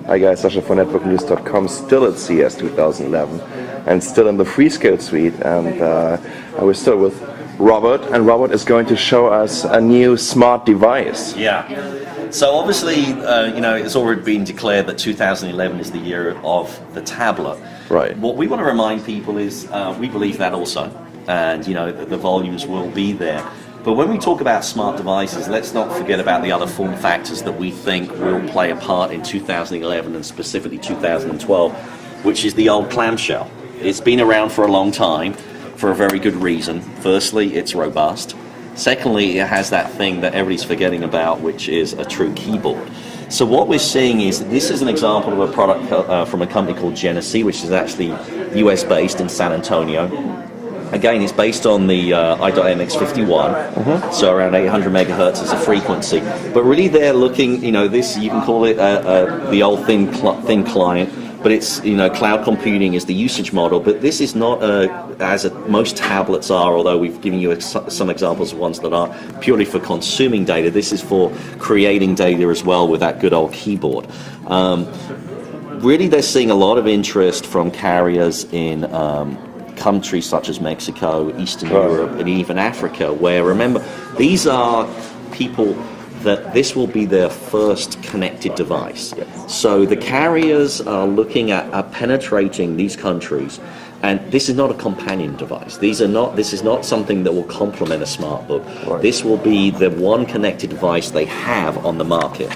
Hi guys, Sasha for networknews.com, still at CES 2011 and still in the free scale suite, and we're still with Robert, and Robert is going to show us a new smart device. Yeah. So obviously, it's already been declared that 2011 is the year of the tablet. Right. What we want to remind people is we believe that also, and the volumes will be there. But when we talk about smart devices, let's not forget about the other form factors that we think will play a part in 2011 and specifically 2012, which is the old clamshell. It's been around for a long time for a very good reason. Firstly, it's robust. Secondly, it has that thing that everybody's forgetting about, which is a true keyboard. So what we're seeing is this is an example of a product from a company called Genesi, which is actually US-based in San Antonio. Again, it's based on the i.MX51, so around 800 megahertz as a frequency. But really they're looking, this, you can call it the old thin client, but it's, cloud computing is the usage model, but this is not most tablets are, although we've given you some examples of ones that are purely for consuming data. This is for creating data as well with that good old keyboard. Really, they're seeing a lot of interest from carriers in countries such as Mexico, Eastern Europe, and even Africa, where, remember, these are people that this will be their first connected device. Yes. So the carriers are looking at penetrating these countries, and this is not a companion device. This is not something that will complement a smart book. Right. This will be the one connected device they have on the market.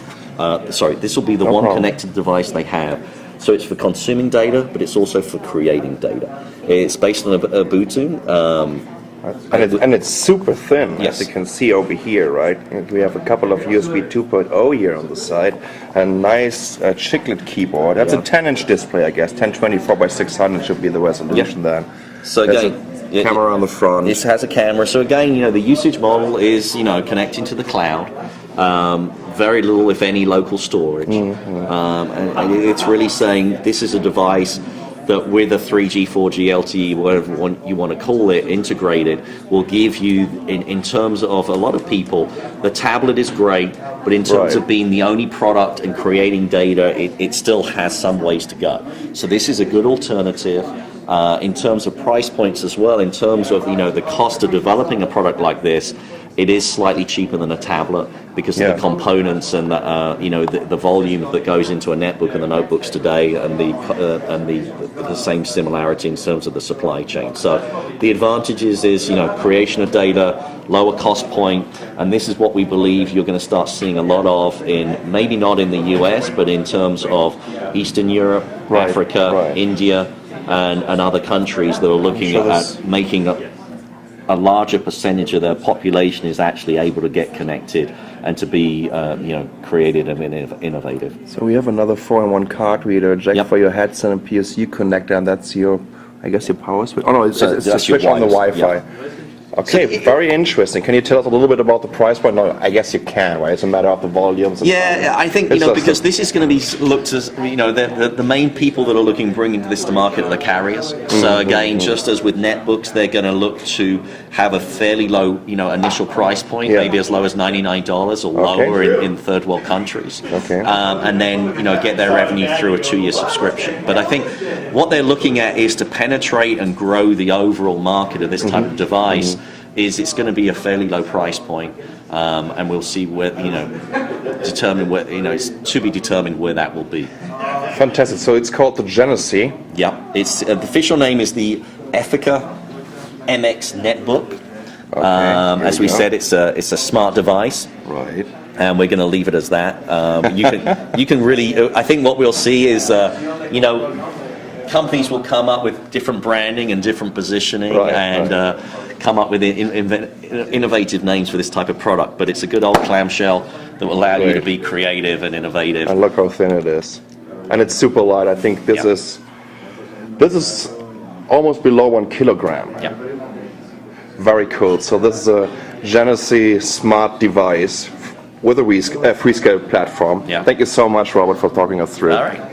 This will be the one connected device they have. So it's for consuming data, but it's also for creating data. It's based on Ubuntu. And it's super thin, yes, as you can see over here, right? And we have a couple of USB 2.0 here on the side, a nice chiclet keyboard. That's a 10-inch display, I guess. 1024 by 600 should be the resolution then. So again, camera on the front. It has a camera. So again, the usage model is, connecting to the cloud. Very little, if any, local storage. And it's really saying this is a device that with a 3G, 4G, LTE, whatever you want to call it, integrated, will give you, in terms of a lot of people, the tablet is great, but in terms of being the only product and creating data, it still has some ways to go. So this is a good alternative. In terms of price points as well, in terms of the cost of developing a product like this, it is slightly cheaper than a tablet because of the components and the volume that goes into a netbook and the notebooks today, and the same similarity in terms of the supply chain. So the advantages is creation of data, lower cost point, and this is what we believe you're going to start seeing a lot of in, maybe not in the US, but in terms of Eastern Europe, Africa, India, and other countries that are looking at making a larger percentage of their population is actually able to get connected and to be, creative and innovative. So we have another 4-in-1 card reader, jack for your headset and PSU connector, and that's your power switch. Oh no, it's a switch on the Wi-Fi. Okay, very interesting. Can you tell us a little bit about the price point? No, I guess you can, right? It's a matter of the volumes. Yeah, I think, because this is going to be looked as, the main people that are looking bringing this to market are the carriers. So again, just as with netbooks, they're going to look to have a fairly low, initial price point, maybe as low as $99 or lower in third world countries. And then, get their revenue through a 2-year subscription. But I think what they're looking at is to penetrate and grow the overall market of this type of device. It's going to be a fairly low price point, and we'll see where, it's to be determined where that will be. Fantastic. So it's called the Genesi. Yeah, it's the official name is the Effica MX Netbook. As we said, it's a smart device. Right. And we're going to leave it as that. You can really. I think what we'll see is, companies will come up with different branding and different positioning come up with innovative names for this type of product. But it's a good old clamshell that will allow you to be creative and innovative. And look how thin it is. And it's super light. I think this is almost below 1 kilogram. Yeah. Very cool. So this is a Genesi smart device with a free scale platform. Yeah. Thank you so much, Robert, for talking us through. All right.